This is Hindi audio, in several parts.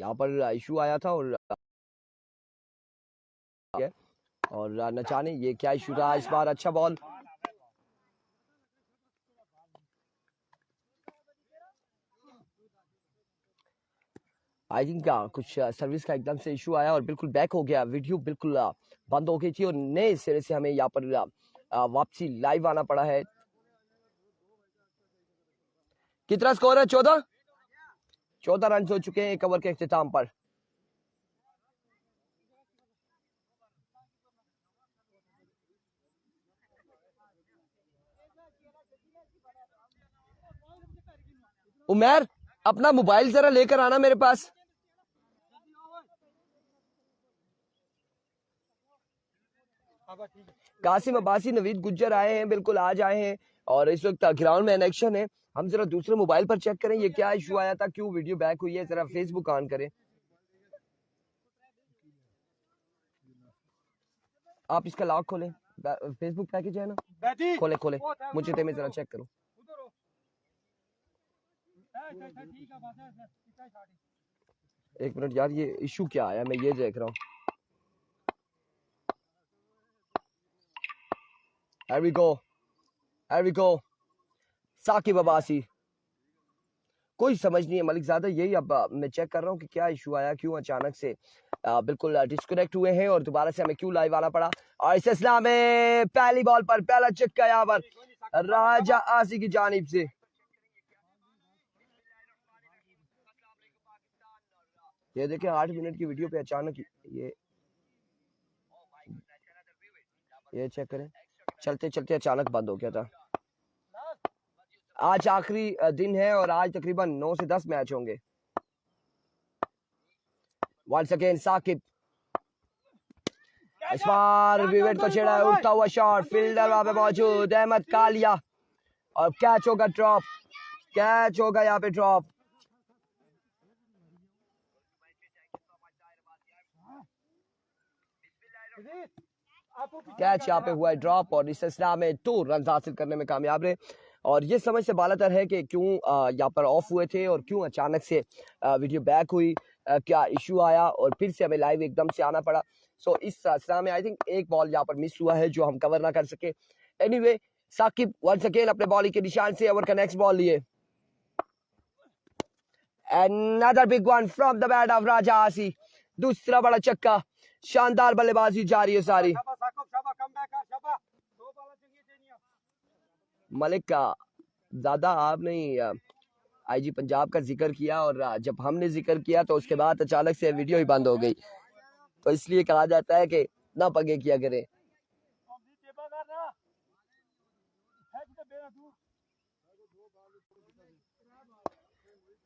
यहाँ पर इशू आया था और न जाने ये क्या इशू रहा इस बार। अच्छा बॉल, आई थिंक कुछ सर्विस का एकदम से इशू आया और बिल्कुल बैक हो गया, वीडियो बिल्कुल बंद हो गई थी और नए सिरे से हमें यहाँ पर वापसी लाइव आना पड़ा है। कितना स्कोर है? 14 रन हो चुके हैं एक ओवर के इख्तिताम पर। उमेर अपना मोबाइल जरा लेकर आना मेरे पास। कासिम अब्बासी, नवीद गुज्जर आए हैं, बिल्कुल आज आए हैं और इस वक्त ग्राउंड में इलेक्शन है। हम जरा दूसरे मोबाइल पर चेक करें ये क्या इशू आया था, क्यों वीडियो बैक हुई है। जरा फेसबुक ऑन करें, आप इसका लॉक खोलें, फेसबुक पैकेज है ना, खोले खोले मुझे ते में जरा चेक करो। एक मिनट यार, ये इशू क्या आया मैं ये देख रहा हूँ। Here we go. Saqib Abbasi, कोई समझ नहीं है मलिक ज़ादा, यही अब मैं चेक कर रहा हूँ कि क्या इशू आया, क्यों अचानक से बिल्कुल डिस्कनेक्ट हुए हैं और दोबारा से हमें क्यों लाइव आना पड़ा। और इस सिलसिला में पहली बॉल पर पहला छक्का यहाँ पर राजा आसी की जानिब से। ये देखिए 8 मिनट की वीडियो पे अचानक ये चेक करें, चलते चलते अचानक बंद हो गया था। आज आखिरी दिन है और आज तकरीबन 9 से 10 मैच होंगे। वंस अगेन साकिब, इस बार विकेट को छेड़ा है, उठता हुआ शॉट, फील्डर वहां पे मौजूद अहमद कालिया और कैच होगा ड्रॉप, कैच होगा यहाँ पे ड्रॉप। कैच यहाँ पे हुआ है ड्रॉप और इस सिलसिला में 2 रन हासिल करने में कामयाब रहे। और ये समझ से बालातर है कि क्यों यहाँ पर ऑफ हुए थे और क्यों अचानक से वीडियो बैक हुई, क्या इशू आया और फिर से हमें लाइव एकदम से आना पड़ा। सो इस सिलसिला में आई थिंक एक बॉल यहाँ पर मिस हुआ है जो हम कवर ना कर सके। एनीवे साकिब वंस अगेन अपने बॉलिंग के निशान से ओवर का नेक्स्ट बॉल लिए। Another big one from the bat of राजा आसी, दूसरा बड़ा चक्का, शानदार बल्लेबाजी जारी है सारी। मलिक का ज्यादा आपने आईजी पंजाब का जिक्र किया और जब हमने जिक्र किया तो उसके बाद अचानक से वीडियो ही बंद हो गई, तो इसलिए कहा जाता है कि ना पगे किया करें।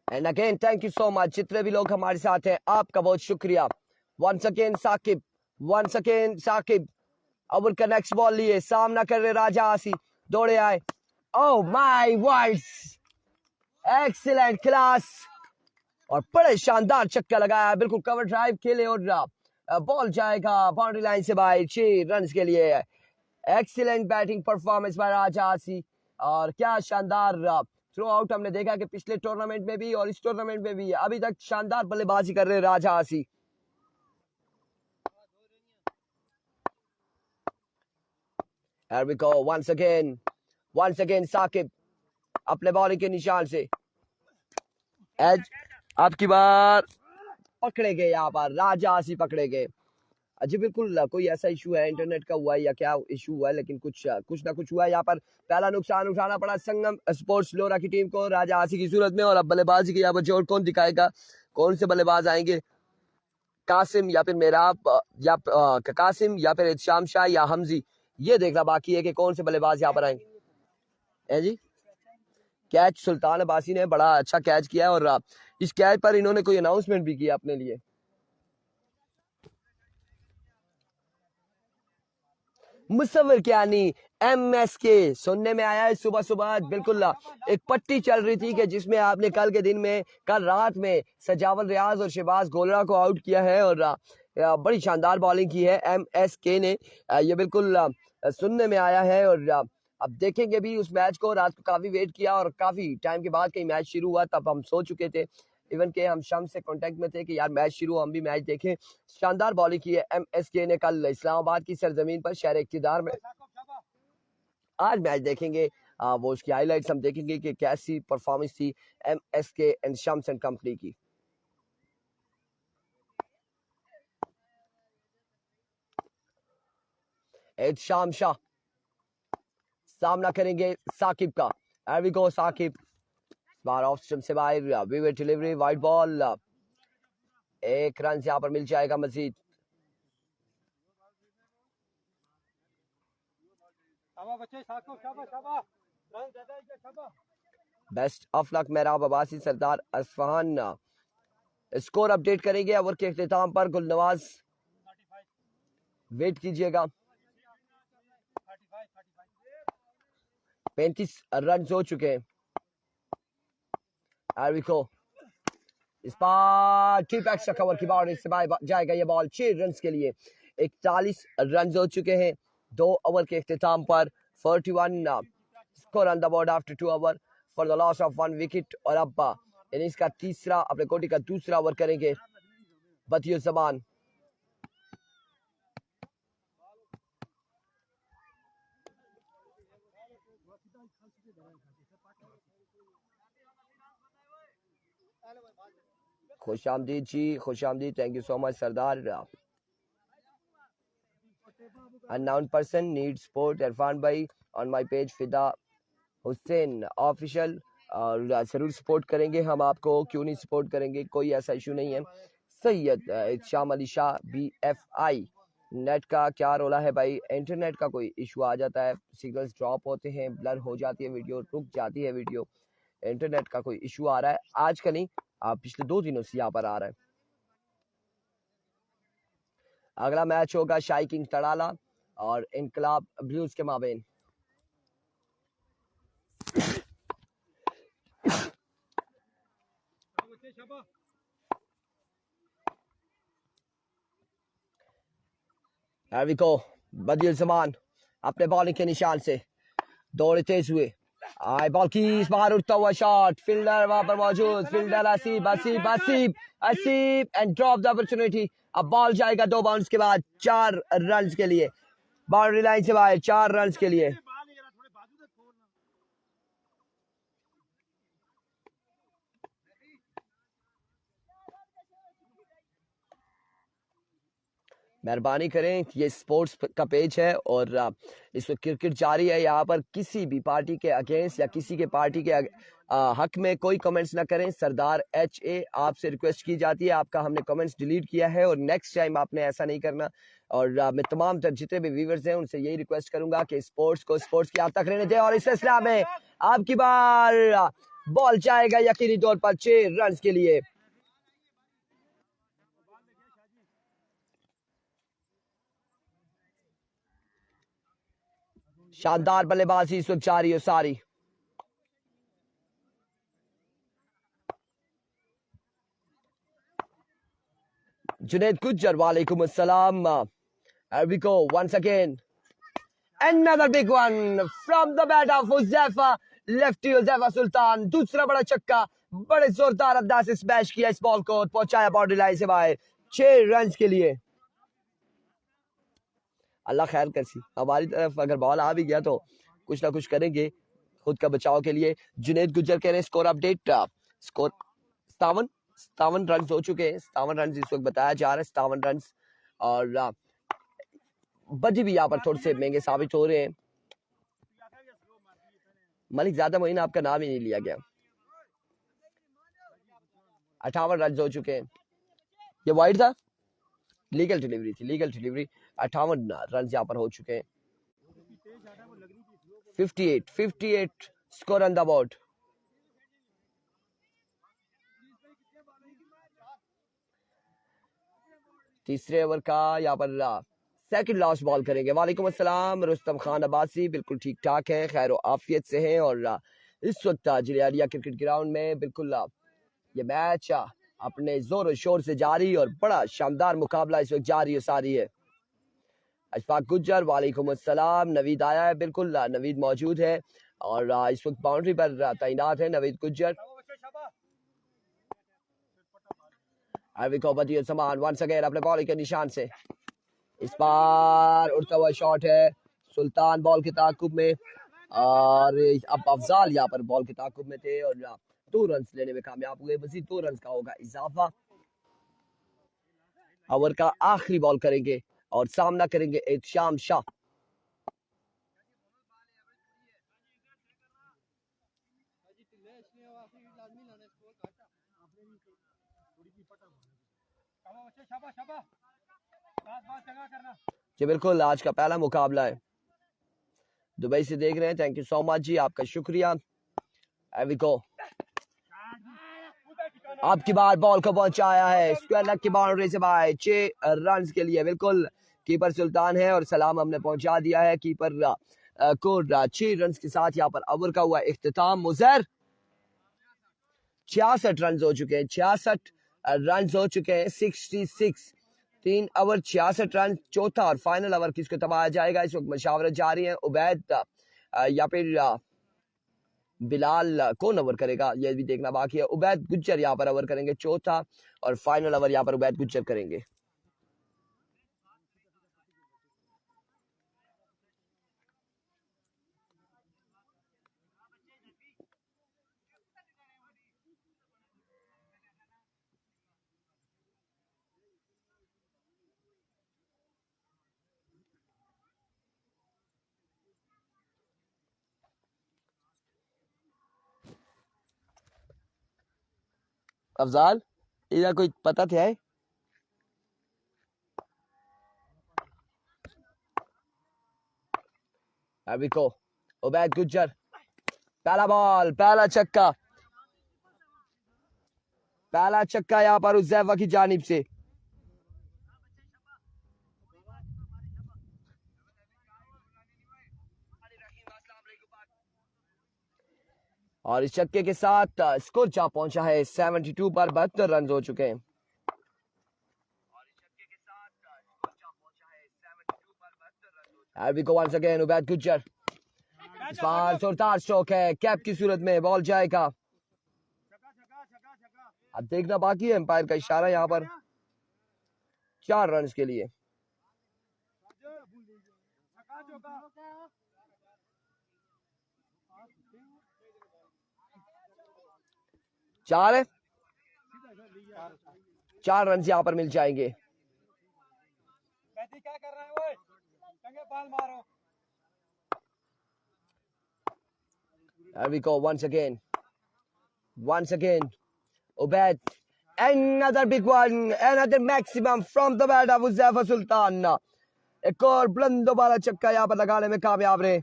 And again thank you so much जितने भी लोग हमारे साथ हैं, आपका बहुत शुक्रिया। वंस अगेन साकिब ओवर का नेक्स्ट बॉल लिए, सामना कर रहे राजा आसी, दौड़े आए, oh my words, excellent class और बड़े शानदार चक्का लगाया, बिल्कुल कवर ड्राइव खेले और बॉल जाएगा बाउंड्री लाइन से बाहर 6 रन के लिए। एक्सीलेंट बैटिंग परफॉर्मेंस बाय राजा आसी और क्या शानदार थ्रो आउट हमने देखा कि पिछले टूर्नामेंट में भी और इस टूर्नामेंट में भी अभी तक शानदार बल्लेबाजी कर रहे राजा आसी। Here we go once again Saqib अपने बॉलिंग के निशान से एज, अब की बार पकड़े गए, यहाँ पर राजा आसी पकड़े गए। जी बिल्कुल, कोई ऐसा इशू है इंटरनेट का हुआ है या क्या इशू हुआ है, लेकिन कुछ ना कुछ हुआ है। यहाँ पर पहला नुकसान उठाना पड़ा संगम स्पोर्ट्स लोरा की टीम को राजा आसी की सूरत में। और अब बल्लेबाजी की यहाँ पर जोर कौन दिखाएगा, कौन से बल्लेबाज आएंगे, कासिम या फिर मेराब या कासिम या फिर शाम शाह या हमजी, ये देखना बाकी है कि कौन से बल्लेबाज यहाँ पर आएंगे। जी कैच सुल्तान अब्बासी ने बड़ा अच्छा कैच किया और इस कैच पर इन्होंने कोई अनाउंसमेंट भी किया अपने लिए। मुसव्विर कियानी MSK सुनने में आया है सुबह सुबह, बिल्कुल एक पट्टी चल रही थी कि जिसमें आपने कल रात में सजावल रियाज और शहबाज गोलरा को आउट किया है और बड़ी शानदार बॉलिंग की है MSK ने, ये बिल्कुल सुनने में आया है। और अब देखेंगे भी उस मैच को, रात को काफी वेट किया और काफी टाइम के बाद कहीं मैच शुरू हुआ, तब हम सो चुके थे, इवन के हम शाम से कांटेक्ट में थे कि यार मैच शुरू, हम भी मैच देखें। शानदार बॉलिंग की है MSK ने कल इस्लामाबाद की सरजमीन पर शहर इक़्तिदार में। आज मैच देखेंगे, वो उसकी हाईलाइट्स हम देखेंगे कि कैसी परफॉर्मेंस थी MSK and Shams and company की। शाम शाह सामना करेंगे साकिब का। Here we go, साकिब बार ऑफ स्टंप से बाहर, विवेट डिलीवरी, वाइड बॉल, 1 रन यहाँ पर मिल जाएगा Majeed. Best of luck Mehrab Abbasi, Sardar Asfahan. Score update करेंगे ओवर के इख्तिताम पर। गुलनवाज वेट कीजिएगा। 35 रन हो चुके हैं। इस बार टीप एक्स्ट्रा कवर की बाउंड्री से बाहर जाएगा ये बॉल 6 रन के लिए। 41 रन हो चुके हैं 2 ओवर के इख्तिताम पर। 41 score on the board after 2 over for the loss of 1 wicket. और अब इनिंग्स का तीसरा, अपने कोटी का दूसरा ओवर करेंगे बदियुज़्ज़मान। खुश आमदीद जी, खुश आमदीद, thank you so much Sardar. Unknown person need support Irfan भाई ऑन माय पेज फिदा हुसैन ऑफिशियल। और जरूर सपोर्ट करेंगे हम आपको, क्यों नहीं सपोर्ट करेंगे, कोई ऐसा इशू नहीं है। सैयद शाम अली शाह BFI, नेट का क्या रोला है भाई? इंटरनेट का कोई इशू आ जाता है, सिग्नल्स ड्रॉप होते हैं, ब्लर हो जाती है वीडियो, रुक जाती है वीडियो। इंटरनेट का कोई इशू आ रहा है, आज का नहीं, पिछले 2 दिनों से यहाँ पर आ रहा है। अगला मैच होगा शाही किंग तड़ाला और इनकलाब ब्लूज के माबेन। बदियुज़्ज़मान अपने बॉलिंग के निशान से दौड़े तेज हुए। आई बॉल की इस बार उठता हुआ शॉट, फील्डर वहां पर मौजूद, fielder Asif Asif Asif Asif and drop the opportunity. अब बॉल जाएगा 2 बाउंस के बाद 4 रन के लिए। बाउंड्री लाइन से बाहर 4 रन के लिए। मेहरबानी करें, ये स्पोर्ट्स का पेज है और इस वक्त क्रिकेट जारी है। यहाँ पर किसी भी पार्टी के अगेंस्ट या किसी के पार्टी के हक में कोई कमेंट्स ना करें। सरदार HA आपसे रिक्वेस्ट की जाती है, आपका हमने कमेंट्स डिलीट किया है और नेक्स्ट टाइम आपने ऐसा नहीं करना। और मैं तमाम जितने भी व्यूअर्स हैं उनसे यही रिक्वेस्ट करूंगा कि स्पोर्ट्स को स्पोर्ट्स की हद तक रहने दें। और इस सिलसिला में आपकी बार बॉल जाएगा यकीनी तौर पर 6 रन के लिए। शानदार बल्लेबाजी इस वक्त जारी है सारी। जुनैद गुज्जर वालेकुम अस्सलाम। Here we go once again. Another big one from the bat of Huzafa, lefty Huzafa सुल्तान। दूसरा बड़ा छक्का, बड़े जोरदार अंदाज से स्मैश किया इस बॉल को, पहुंचाया बाउंड्री लाइन से बाहर 6 रन के लिए। अल्लाह खैर करसी, हमारी तरफ अगर बॉल आ भी गया तो कुछ ना कुछ करेंगे खुद का बचाव के लिए। जुनैद गुज्जर कह रहे हैं स्कोर अपडेट। स्कोर 57 रन हो चुके हैं, 57 रन इस वक्त बताया जा रहा है, 57 रन। और बदी भी यहाँ पर थोड़े से महंगे साबित हो रहे हैं। मलिक ज्यादा मोइन आपका नाम ही नहीं लिया गया। 58 रन हो चुके हैं। ये वाइड था, लीगल डिलीवरी थी, लीगल डिलीवरी। 58 रन यहाँ पर हो चुके हैं। 58 स्कोर ऑन द बोर्ड। तीसरे ओवर का यहाँ पर सेकंड लास्ट बॉल करेंगे। वालेकुम अस्सलाम रुस्तम खान अब्बासी, बिल्कुल ठीक ठाक है, खैर आफियत से हैं। और इस वक्त जिलियारिया क्रिकेट ग्राउंड में बिल्कुल ये मैच अपने जोर शोर से जारी और बड़ा शानदार मुकाबला इस वक्त जारी है सारी है। अशफाक गुज्जर वालेकुम अस्सलाम। नवीद आया है, बिल्कुल नवीद मौजूद है और इस वक्त बाउंड्री पर तैनात है नवीद गुज्जर। अरवी को बदियो समान वंस अगेन अपने बॉलिंग के निशान से। इस बार उड़ता हुआ शॉट है, सुल्तान बॉल के ताकुब में, और अब अफजाल यहाँ पर बॉल के ताकुब में थे और 2 रन लेने में कामयाब हुए। मजीद 2 रन का होगा इजाफा। ओवर का आखिरी बॉल करेंगे और सामना करेंगे एहतिशाम शाह। जी बिल्कुल, आज का पहला मुकाबला है, दुबई से देख रहे हैं, थैंक यू सो मच जी, आपका शुक्रिया। एविको आपकी बार बॉल को पहुंचाया है स्क्वायर लेग की बाउंड्री से बाहर 6 रन के लिए। बिल्कुल कीपर सुल्तान है और सलाम हमने पहुंचा दिया है कीपर को 6 रन के साथ यहाँ पर ओवर का हुआ इख्तिताम। मुजर 66 रन हो चुके हैं, 66 रन हो चुके हैं, 66 3 ओवर 66 रन। चौथा और फाइनल ओवर किसको तबाया जाएगा, इस वक्त मशावरत जारी है। उबैद या फिर बिलाल कौन ओवर करेगा यह भी देखना बाकी है। उबैद गुज्जर यहाँ पर ओवर करेंगे चौथा, और फाइनल ओवर यहाँ पर उबैद गुज्जर करेंगे। अफजाल इधर कोई पता थे है? अभी को उबैद गुज्जर, पहला बॉल, पहला छक्का, पहला छक्का यहाँ पर उज़ैफा की जानिब से। और इस छक्के के साथ स्कोर जा पहुंचा है 72 पर, 72 रन हो चुके हैं। अभी को वंस अगेन उबैद गुज्जर, इस बार जोरदार स्ट्रोक है, कैप की सूरत में बॉल जाएगा। अब देखना बाकी है एम्पायर का इशारा यहाँ पर 4 रन के लिए। चार रन यहाँ पर मिल जाएंगे। क्या कर रहे हैं वो? बाल मारो। There we go once again, Ubaid, another big one, another maximum from the bat of Uzzaifa Sultan। एक और बुलंद वाला छक्का यहाँ पर लगाने में कामयाब रहे।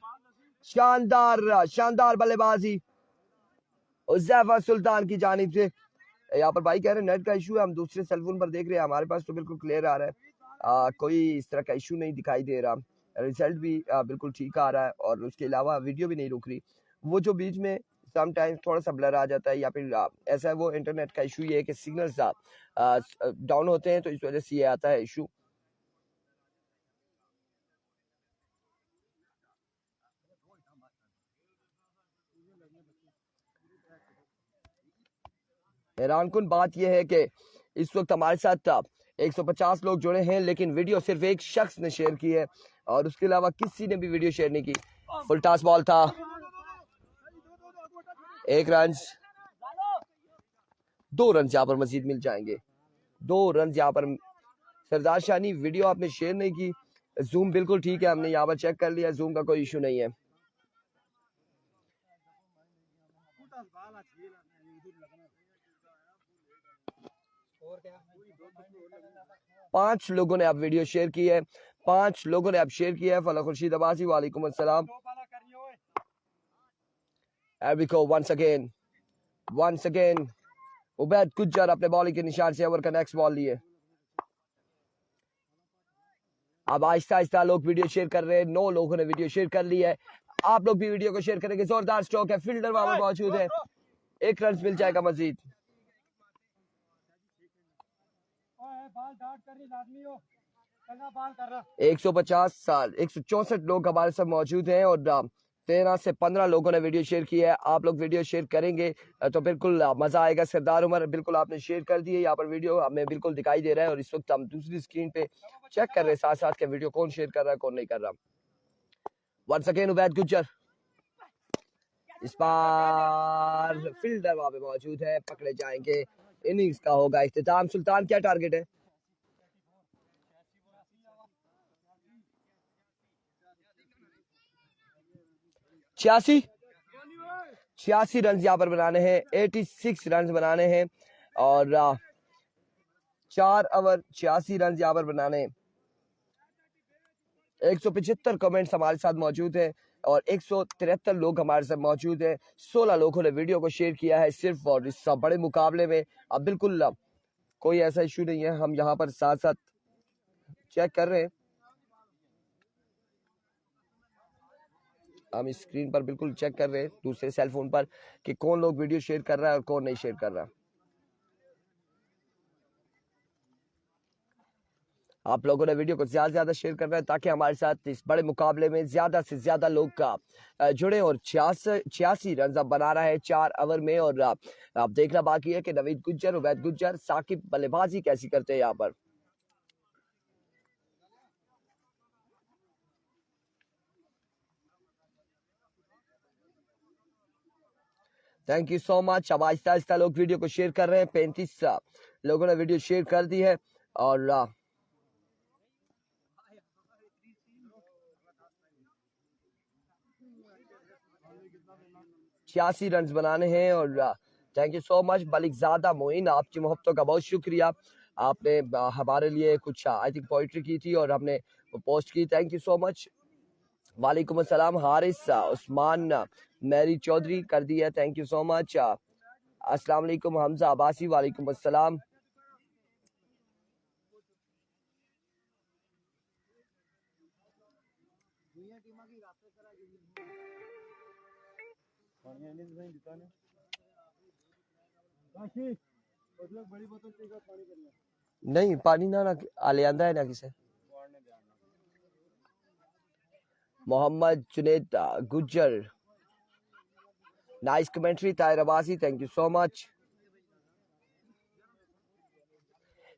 शानदार बल्लेबाजी उज़ैफा सुल्तान की जानिब से। यहाँ पर भाई कह रहे हैं नेट का इशू है, हम दूसरे सेलफोन पर देख रहे हैं, हमारे पास तो बिल्कुल क्लियर आ रहा है, कोई इस तरह का इशू नहीं दिखाई दे रहा, रिजल्ट भी बिल्कुल ठीक आ रहा है और उसके अलावा वीडियो भी नहीं रुक रही। वो जो बीच में समटाइम्स थोड़ा सा ब्लर आ जाता है या फिर ऐसा है, वो इंटरनेट का इशू ये है कि सिग्नल्स डाउन होते हैं, तो इस वजह से ये आता है इशू। हैरानकुन बात यह है कि इस वक्त हमारे साथ 150 लोग जुड़े हैं, लेकिन वीडियो सिर्फ एक शख्स ने शेयर की है और उसके अलावा किसी ने भी वीडियो शेयर नहीं की। फुल टॉस बॉल था, 1 रन, 2 रन यहाँ पर मजीद मिल जाएंगे, 2 रन यहाँ पर। सरदार शानी वीडियो आपने शेयर नहीं की, जूम बिल्कुल ठीक है, हमने यहाँ पर चेक कर लिया, जूम का कोई इशू नहीं है। पांच लोगों ने अब वीडियो शेयर की है, 5 लोगों ने अब शेयर किया है। फला खुर्शीद अब्बासी, वालेकुम अस्सलाम। एरिको वंस अगेन उबैद गुज्जर अपने बॉलिंग के निशान से ओवर का नेक्स्ट बॉल लिए। अब आहिस्ता आहिस्ता लोग वीडियो शेयर कर रहे हैं, 9 लोगों ने वीडियो शेयर कर ली है, आप लोग भी वीडियो को शेयर करेंगे। जोरदार स्ट्रोक है, फील्डर वहां पर मौजूद है, 1 रन मिल जाएगा मजीद। 150 साल 164 लोग हमारे साथ मौजूद हैं और 13 से 15 लोगों ने वीडियो शेयर की है। आप लोग वीडियो शेयर करेंगे तो बिल्कुल मजा आएगा। सरदार उमर बिल्कुल आपने शेयर कर दी है। यहाँ पर वीडियो हमें बिल्कुल दिखाई दे रहा है और इस वक्त हम दूसरी स्क्रीन पे चेक कर रहे हैं साथ साथ के वीडियो कौन शेयर कर रहा है कौन नहीं कर रहा। वंस अगेन उबैद गुज्जर, इस बार फील्डर वहां पे मौजूद है, पकड़े जाएंगे। इनिंग्स का होगा इख्तिताम। सुल्तान क्या टारगेट है? 86 रन यहाँ पर बनाने हैं, 86 रन बनाने हैं और 4 ओवर 86 रन यहाँ पर बनाने हैं। 175 कमेंट्स हमारे साथ मौजूद हैं और 173 लोग हमारे साथ मौजूद हैं। 16 लोगों ने वीडियो को शेयर किया है सिर्फ, और इस बड़े मुकाबले में अब बिल्कुल कोई ऐसा इशू नहीं है। हम यहाँ पर साथ साथ चेक कर रहे हैं, हम इस स्क्रीन पर बिल्कुल चेक कर रहे हैं दूसरे सेल फोन पर कि कौन लोग वीडियो शेयर कर रहा है और कौन नहीं शेयर कर रहा। आप लोगों ने वीडियो को ज्यादा से ज्यादा शेयर करना है ताकि हमारे साथ इस बड़े मुकाबले में ज्यादा से ज्यादा लोग का जुड़े। और 86 रन अब बना रहा है 4 ओवर में। और अब देखना बाकी है कि नवीद गुज्जर, उबैद गुज्जर, साकिब बल्लेबाजी कैसी करते हैं यहाँ पर। Thank you so much. अब आहिस्ता आहिस्ता लोग वीडियो को शेयर कर रहे हैं। 35 लोगों ने वीडियो शेयर कर दी है और 86 रन बनाने हैं। और thank you so much Malikzada Moin, आपकी मोहब्बतों का बहुत शुक्रिया। आपने हमारे लिए कुछ आई थिंक पोइट्री की थी और हमने वो पोस्ट की, थैंक यू सो मच। वालेकुम अस्सलाम हारिस उस्मान मैरी चौधरी कर दी है, थैंक यू सो मच। अस्सलाम वालेकुम हमजा अब्बासी, वालेकुम अस्सलाम। नहीं पानी ना ले आंदा है ना किसे। Mohammad Junaid Gujjar, nice commentary. Tahir Abbasi, thank you so much.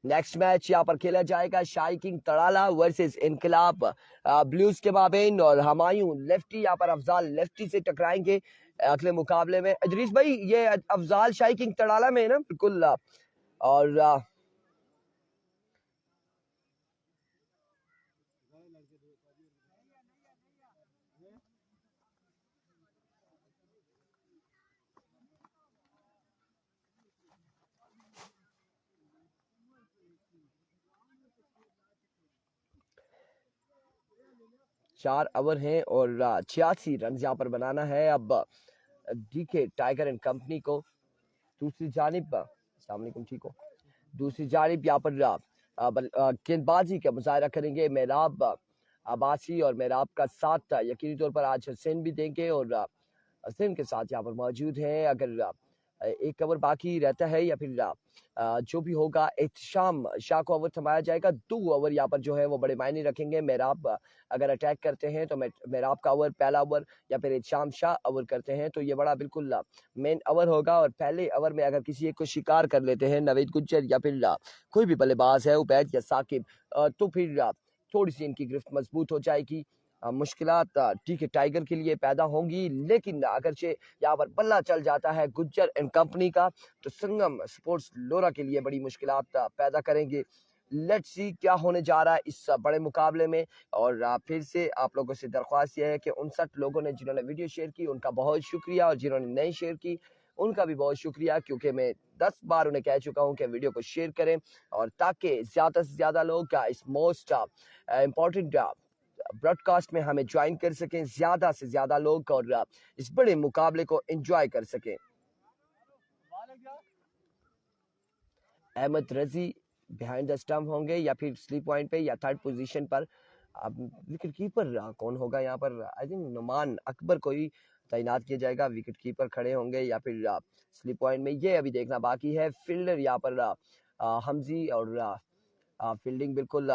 Next match यहाँ पर खेला जाएगा Shahi King Tadala versus Inqilab Blues के माबेन। और हमायूं लेफ्टी यहाँ पर अफजाल लेफ्टी से टकराएंगे अगले मुकाबले में। इदरीस भाई ये अफजाल शाही किंग तड़ाला में है ना? बिल्कुल। और 4 ओवर हैं और 86 रन यहाँ पर बनाना है अब डीके टाइगर एंड कंपनी को। दूसरी जानिब अस्सलाम वालेकुम, ठीक हो? दूसरी जानिब यहाँ पर गेंदबाजी का मुजाहरा करेंगे मेहराब अब्बासी। और मेहराब का साथ यकीनी तौर पर आज हुसैन भी देंगे और हुसैन के साथ यहाँ पर मौजूद हैं। अगर एक ओवर बाकी रहता है या फिर जो भी होगा एहतशाम शाह को ओवर थमाया जाएगा। 2 ओवर यहाँ पर जो है वो बड़े मायने रखेंगे। मेहराब अगर अटैक करते हैं तो मेहराब का ओवर पहला ओवर, या फिर एहतशाम शाह ओवर करते हैं तो ये बड़ा बिल्कुल मेन ओवर होगा। और पहले ओवर में अगर किसी एक को शिकार कर लेते हैं नवीद गुज्जर या फिर कोई भी बल्लेबाज है उबैद या साकिब, तो फिर थोड़ी सी इनकी गिरफ्त मजबूत हो जाएगी। मुश्किलात ठीक है टाइगर के लिए पैदा होंगी, लेकिन अगरचे यहाँ पर बल्ला चल जाता है गुज्जर एंड कंपनी का तो संगम स्पोर्ट्स लोरा के लिए बड़ी मुश्किलात पैदा करेंगे। लेट्स सी क्या होने जा रहा है इस बड़े मुकाबले में। और फिर से आप लोगों से दरख्वास्त यह है कि 59 लोगों ने जिन्होंने वीडियो शेयर की उनका बहुत शुक्रिया, और जिन्होंने नहीं शेयर की उनका भी बहुत शुक्रिया, क्योंकि मैं 10 बार उन्हें कह चुका हूं कि वीडियो को शेयर करें और ताकि ज्यादा से ज्यादा लोग इस मोस्ट इम्पोर्टेंट ब्रॉडकास्ट में हमें ज्वाइन कर सकें, ज्यादा से ज्यादा लोग, और इस बड़े मुकाबले को एंजॉय कर सकें। अहमद रजी बिहाइंड द स्टंप होंगे या फिर स्लीप पॉइंट पे या थर्ड पोजीशन पर। अब विकेट कीपर कौन होगा यहाँ पर? आई थिंक नुमान अकबर को ही तैनात किया जाएगा। विकेट कीपर खड़े होंगे या फिर स्लीप पॉइंट में, ये अभी देखना बाकी है। फील्डर यहाँ पर हमजी और फील्डिंग बिल्कुल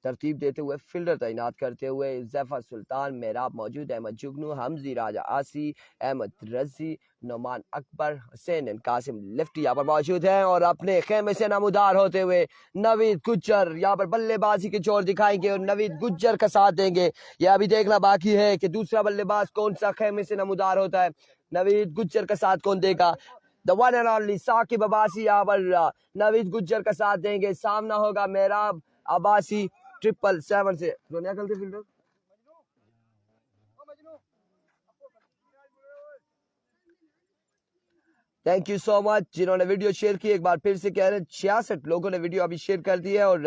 तरतीब देते हुए फील्डर तैनात करते हुए जैफर सुल्तान, मेहराब मौजूद, अहमद जुगनू, हमजी, राजा आसी, अहमद रजी, नोमान अकबर, हुसैन एंड कासिम लेफ्टी यहाँ पर मौजूद हैं और अपने खेमे से नमूदार होते हुए नवीद गुज्जर यहाँ पर बल्लेबाजी के जोर दिखाएंगे और नवीद गुज्जर का साथ देंगे। यह अभी देखना बाकी है कि दूसरा बल्लेबाज कौन सा खेमे से नमूदार होता है। नवीद गुज्जर का साथ कौन देगा? The one and only Saqib Abbasi यहाँ पर नवीद गुज्जर का साथ देंगे। सामना होगा मेहराब अब्बासी 777 से। Fielder thank you so much जिन्होंने वीडियो शेयर की। एक बार फिर से कह रहे हैं 66 लोगों ने वीडियो अभी शेयर कर दी है और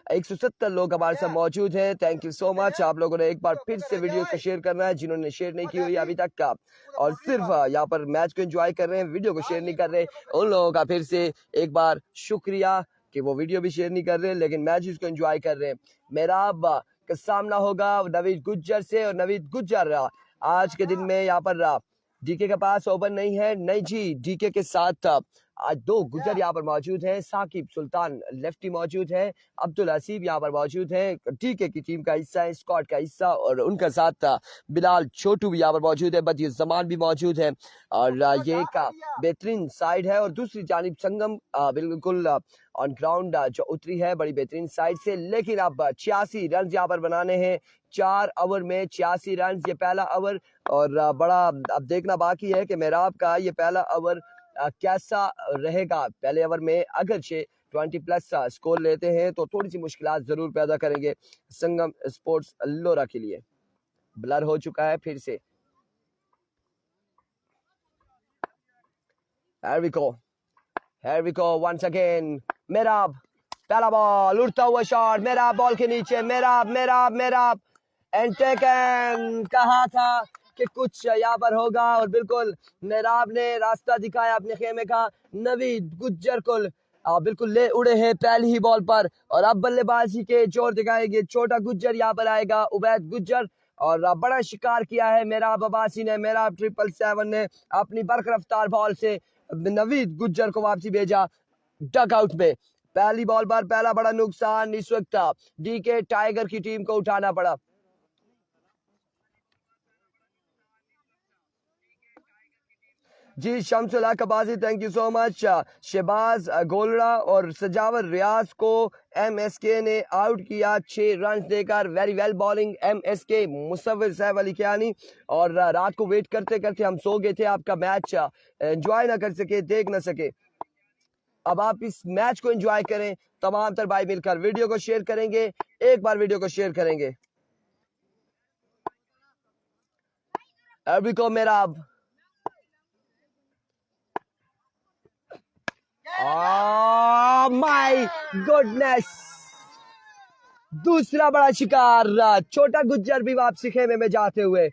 170 लोग हमारे साथ मौजूद हैं। Thank you so much. आप लोगों ने एक बार फिर से वीडियो को शेयर करना है जिन्होंने शेयर नहीं की हुई अभी तक का, और सिर्फ यहाँ पर मैच को एंजॉय कर रहे हैं, वीडियो को शेयर नहीं कर रहे, उन लोगों का फिर से एक बार शुक्रिया कि वो वीडियो भी शेयर नहीं कर रहे लेकिन मैच को एंजॉय कर रहे हैं। मेहराब का सामना होगा नवीद गुज्जर से और नवीद गुज्जर आज के दिन में यहाँ पर डीके के पास ओपन नहीं है, नहीं जी, डीके के साथ आज 2 गुज्जर यहाँ पर मौजूद हैं। साकिब सुल्तान लेफ्टी मौजूद है, अब्दुल हसीब यहाँ पर मौजूद है, डीके की टीम का हिस्सा है, स्क्वाड का हिस्सा, और उनका साथ बिलाल छोटू भी यहाँ पर मौजूद है, बदिर जमान भी मौजूद है और ये एक बेहतरीन साइड है। और दूसरी जानिब संगम बिल्कुल ऑन ग्राउंड जो उतरी है बड़ी बेहतरीन साइड से, लेकिन अब 86 रन यहाँ पर बनाने हैं 4 ओवर में 86 रन, ये पहला ओवर और बड़ा अब देखना बाकी है कि मेहराब का ये पहला ओवर कैसा रहेगा। पहले ओवर में अगर 20 प्लस स्कोर लेते हैं तो थोड़ी सी मुश्किलात जरूर पैदा करेंगे संगम स्पोर्ट्स लोरा के लिए। ब्लर हो चुका है फिर से। Here we go once again. मेहराब पहला बॉल, उड़ता हुआ शॉट, मेहराब बॉल के नीचे, मेहराब एंड टेकन। कहा था कि कुछ यहाँ पर होगा और बिल्कुल मेहराब ने रास्ता दिखाया अपने खेमे का। नवीद गुज्जर को बिल्कुल ले उड़े हैं पहली ही बॉल पर और अब बल्लेबाजी के जोर दिखाएंगे। छोटा गुज्जर यहाँ पर आएगा, उबैद गुज्जर, और बड़ा शिकार किया है मेहराब अब्बासी ने। मेहराब 777 ने अपनी बरकरफ्तार बॉल से नवीद गुज्जर को वापसी भेजा डक आउट में। पहली बॉल पर पहला बड़ा नुकसान इस वक्त डीके टाइगर की टीम को उठाना पड़ा। जी Shamsul Haq Abbasi thank you so much. Shahbaz Golra और सजावर रियाज को एमएसके ने आउट किया 6 रन देकर। वेरी वेल बॉलिंग एमएसके, मुसव्विर साहब अली कियानी। और रात को वेट करते करते हम सो गए थे, आपका मैच एंजॉय ना कर सके, देख ना सके। अब आप इस मैच को एंजॉय करें, तमाम तर भाई मिलकर वीडियो को शेयर करेंगे, एक बार वीडियो को शेयर करेंगे। को मेहराब माय गुडनेस, दूसरा बड़ा शिकार। छोटा गुज्जर भी वापसी खेमे में जाते हुए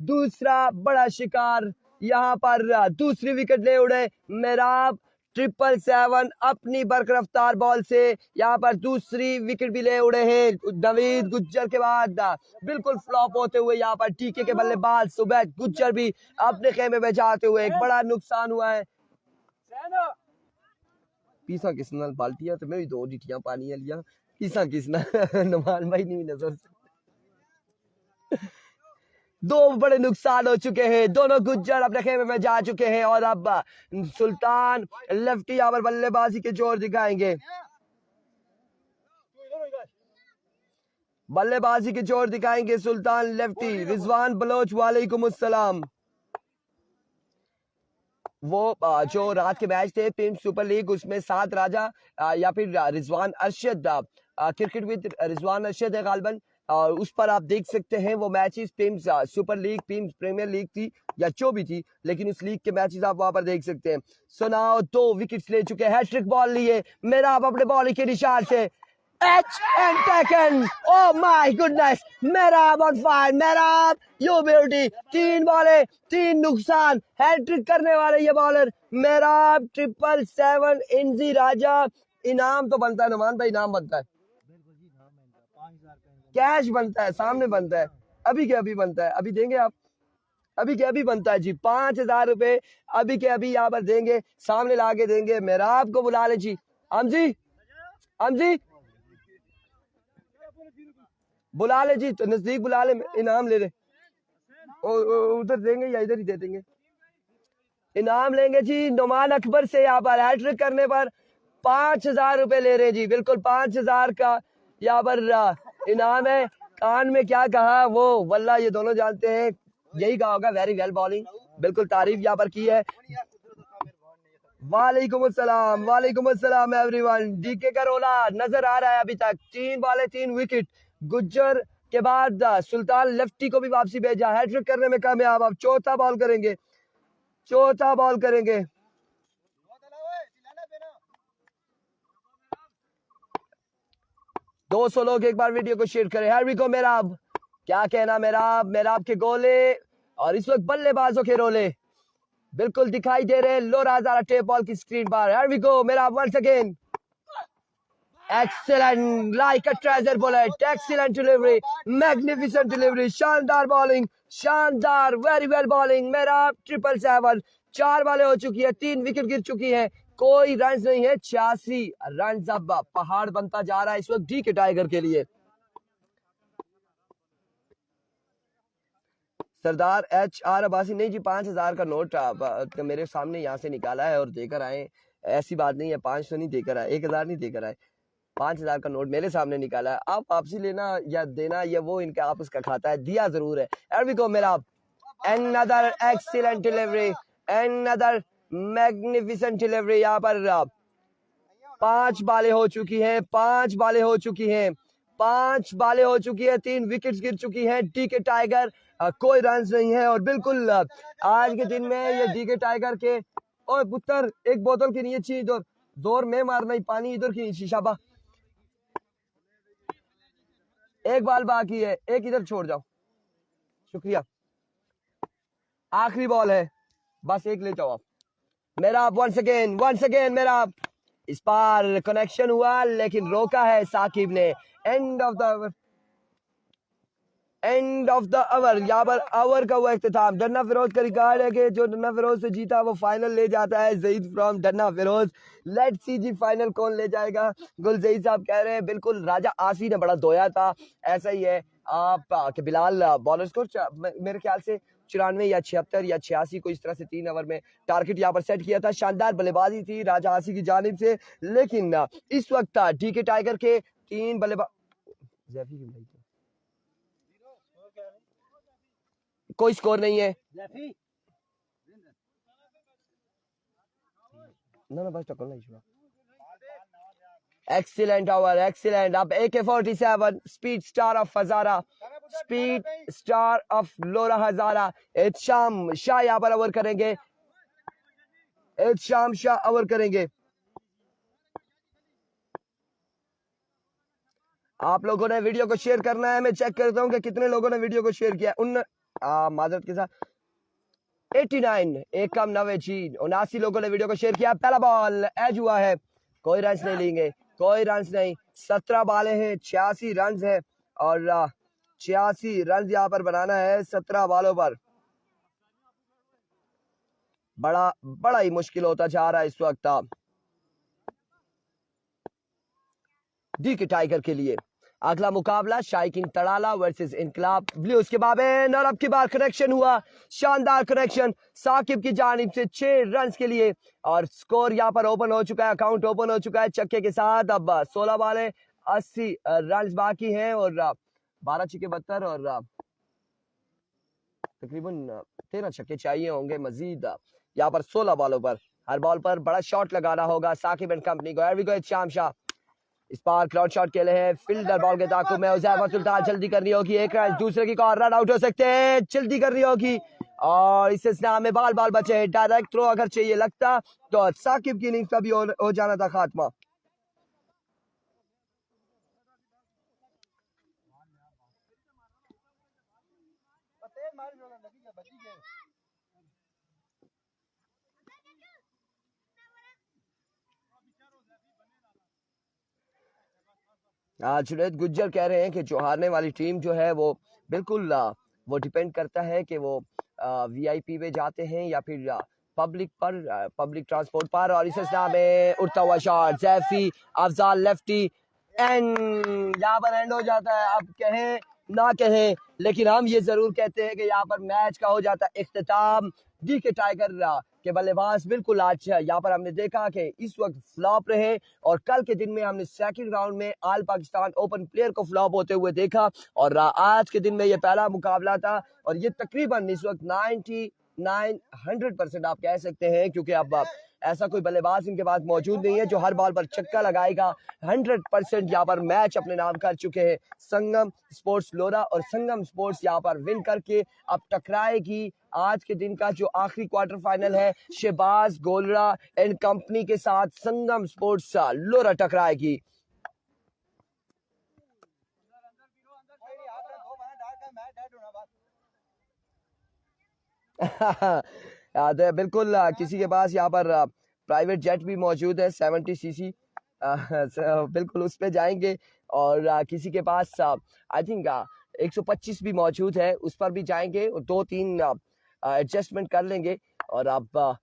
दूसरा बड़ा शिकार यहाँ पर दूसरी विकेट ले उड़े मेहराब 777 अपनी बरकरफ्तार बॉल से यहाँ पर दूसरी विकेट भी ले उड़े हैं। नवीद गुज्जर के बाद बिल्कुल फ्लॉप होते हुए यहाँ पर टीके के बल्लेबाज उबैद गुज्जर भी अपने खेमे में जाते हुए एक बड़ा नुकसान हुआ है। पीसा किसना बाल्टियां तो मैं भी 2 डिटियां पानी लिया पीसा किसना नुमान भाई नहीं नजर। 2 बड़े नुकसान हो चुके हैं, दोनों गुज्जर अपने खेमे में जा चुके हैं और अब सुल्तान लेफ्टी यहाँ पर बल्लेबाजी के जोर दिखाएंगे, बल्लेबाजी के जोर दिखाएंगे सुल्तान लेफ्टी। रिजवान बलोच वालेकुम अस्सलाम। वो जो रात के मैच थे पिम्स सुपर लीग, उसमें 7 राजा या फिर रिजवान अरशद, क्रिकेट विद रिजवान अरशद है गालबन, और उस पर आप देख सकते हैं वो matches Pims super league, Pims premier league थी या जो भी थी, लेकिन उस लीग के मैचेस आप वहां पर देख सकते हैं। सुनाओ 2 विकेट्स ले चुके, हैट्रिक बॉल लिए मेहराब अपने बॉलिंग के निशान से Edge and taken. Oh my goodness. मेहराब on fire. मेहराब you beauty. 3 बॉले 3 नुकसान, हैट्रिक करने वाले ये बॉलर मेहराब 777 इंजी राजा। इनाम तो बनता है नुमान भाई, इनाम बनता है, कैश बनता है, सामने बनता है, अभी के अभी बनता है, अभी देंगे आप, अभी के अभी बनता है जी 5000 रुपए अभी के अभी यहाँ पर देंगे, सामने लाके देंगे। मेहराब को बुला ले जी, हम जी बुला ले जी, तो नजदीक बुला ले, इनाम ले ले। उधर देंगे या इधर ही दे देंगे? इनाम लेंगे जी नुमान अकबर से। यहाँ पर हैट्रिक करने पर 5,000 रुपए ले रहे जी, बिल्कुल 5,000 का यहाँ पर इनाम है। कान में क्या कहा वो वल्ला ये दोनों जानते हैं, यही कहा होगा वेरी वेल बॉलिंग, बिल्कुल तारीफ यहाँ पर की है। वालेकुम अस्सलाम एवरीवन। डीके का रोला नजर आ रहा है अभी तक, 3 बॉलें 3 विकेट। गुज्जर के बाद सुल्तान लेफ्टी को भी वापसी भेजा, हैट्रिक करने में कामयाब। अब चौथा बॉल करेंगे, चौथा बॉल करेंगे। दो सौ लोग एक बार वीडियो को शेयर करें। हैरी को मेराब, क्या कहना मेराब, मेराब के गोले और इस वक्त बल्लेबाजों के रोले बिल्कुल दिखाई दे रहे हैं लोरा हजारा टेप बॉल की स्क्रीन पर। हैरी को मेराब once again, excellent like a treasure bullet, excellent delivery, magnificent delivery, शानदार बॉलिंग, शानदार वेरी वेल बॉलिंग। मेरा 777, 4 बॉलें हो चुकी है, 3 विकेट गिर चुकी है, कोई रन नहीं है। 86 रन अब पहाड़ बनता जा रहा है इस वक्त डी के टाइगर के लिए। सरदार HR अब्बासी, नहीं जी 5,000 का नोट मेरे सामने यहाँ से निकाला है और देकर आए, ऐसी बात नहीं है। 500 नहीं देकर आए, 1,000 नहीं देकर आए, 5,000 का नोट मेरे सामने निकाला है। आप वापसी लेना या देना ये वो इनका आपस का खाता है, दिया जरूर है। एवरी को मेरा another excellent delivery, another magnificent delivery। यहाँ पर 5 बालें हो चुकी हैं, 5 बालें हो चुकी हैं, 5 बालें हो चुकी है, 3 विकेट्स गिर चुकी हैं। डी के टाइगर कोई रन नहीं है और बिल्कुल आज के दिन में ये डी के टाइगर के, ओए पुत्र एक बोतल की नीचे इधर जोर में मारना ही, पानी इधर की शीशाबा। एक बॉल बाकी है, एक इधर छोड़ जाओ, शुक्रिया। आखिरी बॉल है, बस एक ले जाओ आप। मेरा वंस अगेन मेरा इस बार कनेक्शन हुआ लेकिन रोका है साकिब ने। एंड ऑफ द ओवर, यहाँ पर ओवर का हुआ इख्तिताम। डन्ना फिरोज का रिकॉर्ड है कि जो डन्ना फिरोज से जीता वो फाइनल ले जाता है। जईद फ्रॉम डन्ना फिरोज, लेट्स सी जी फाइनल कौन ले जाएगा। गुल जईद साहब कह रहे हैं बिल्कुल राजा आसी ने बड़ा धोया था, ऐसा ही है आप कि बिलाल बॉलर स्कोर मेरे ख्याल से 94 या 76 या 86 को इस तरह से 3 ओवर में टारगेट यहाँ पर सेट किया था। शानदार बल्लेबाजी थी राजा आसी की जानिब से, लेकिन इस वक्त डी के टाइगर के 3 बल्लेबाज, कोई स्कोर नहीं है ना बस टक्कर नहीं छुआ। Excellent over, excellent. अब AK-47 speed star of Hazara, speed star of Lora Hazara Ehtesham Shah यहाँ पर ओवर करेंगे, एहतशाम शाह ओवर करेंगे। आप लोगों ने वीडियो को शेयर करना है, मैं चेक करता हूं कि कितने लोगों ने वीडियो को शेयर किया। माजरत के साथ 89, एक कम 90 जी 79 लोगों ने वीडियो को शेयर किया। पहला बॉल एज हुआ है, कोई रन नहीं लेंगे, कोई रन नहीं। 17 बालें हैं, 86 रन है और 86 रन यहाँ पर बनाना है 17 बालों पर। बड़ा ही मुश्किल होता जा रहा है इस वक्त डी के टाइगर के लिए। अगला मुकाबला शाइकिन तड़ाला वर्सेस इनकलाब ब्लूज के बाबेन, और अब की बार कनेक्शन हुआ, शानदार कनेक्शन साकिब की जानिब से 6 रन के लिए और स्कोर यहाँ पर ओपन हो चुका है, अकाउंट ओपन हो चुका है छक्के के साथ। अब 16 बालें 80 रन बाकी हैं और 12 छक्के 72 और तकरीबन 13 छक्के चाहिए होंगे मजीद। यहाँ पर 16 बॉलों पर हर बॉल पर बड़ा शॉट लगाना होगा साकिब एंड कंपनी को। शाम शाह इस बार क्लाउड शॉट के लिए फील्डर बॉल के ताकुब में उज़ैफा सुल्तान, जल्दी करनी होगी, एक रन दूसरे की कॉल, रन आउट हो सकते हैं, जल्दी करनी होगी और इस सिलसिले में बाल बचे हैं। डायरेक्ट थ्रो अगर चाहिए लगता तो साकिब की इनिंग्स का भी हो जाना था खात्मा। जुनैद गुज्जर कह रहे हैं कि जो हारने वाली टीम जो है वो बिल्कुल वो डिपेंड करता है कि वो VIP पे जाते हैं या फिर पब्लिक ट्रांसपोर्ट पर। और इस में उड़ता हुआ शॉट, जैफी अफजाल लेफ्टी, एंड यहाँ पर एंड हो जाता है। अब कहें ना कहें, लेकिन हम ये जरूर कहते हैं कि यहाँ पर मैच का हो जाता है इख्तिताम। डीके टाइगर के बल्लेबाज बिल्कुल आज यहाँ पर हमने देखा कि इस वक्त फ्लॉप रहे, और कल के दिन में हमने सेकंड राउंड में आल पाकिस्तान ओपन प्लेयर को फ्लॉप होते हुए देखा, और आज के दिन में ये पहला मुकाबला था, और ये तकरीबन इस वक्त 99-100% आप कह सकते हैं, क्योंकि अब ऐसा कोई बल्लेबाज इनके पास मौजूद नहीं है जो हर बॉल पर छक्का लगाएगा। 100% यहाँ पर मैच अपने नाम कर चुके हैं संगम स्पोर्ट्स लोरा, और संगम स्पोर्ट्स यहाँ पर विन करके अब टकराएगी आज के दिन का जो आखिरी क्वार्टर फाइनल है, शहबाज गोलरा एंड कंपनी के साथ संगम स्पोर्ट्स लोरा टकराएगी। बिल्कुल किसी के पास यहाँ पर प्राइवेट जेट भी मौजूद है 70 सीसी, बिल्कुल उस पे जाएंगे, और किसी के पास आई थिंक 125 भी मौजूद है, उस पर भी जाएंगे, और 2-3 एडजस्टमेंट कर लेंगे। और अब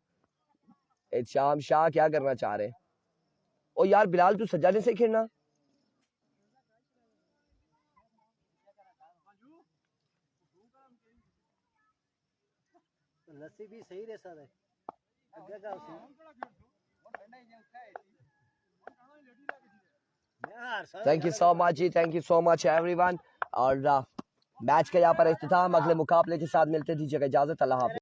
शाम शाह क्या करना चाह रहे हैं? ओ यार बिलाल, तू सज्जादे से खेलना। लस्सी भी सही रे sir thank you so much ji, thank you so much everyone. और मैच का यहाँ पर इख्तिताम, अगले मुकाबले के साथ मिलते दीजिएगा इजाजत, अल्लाह हाफिज़।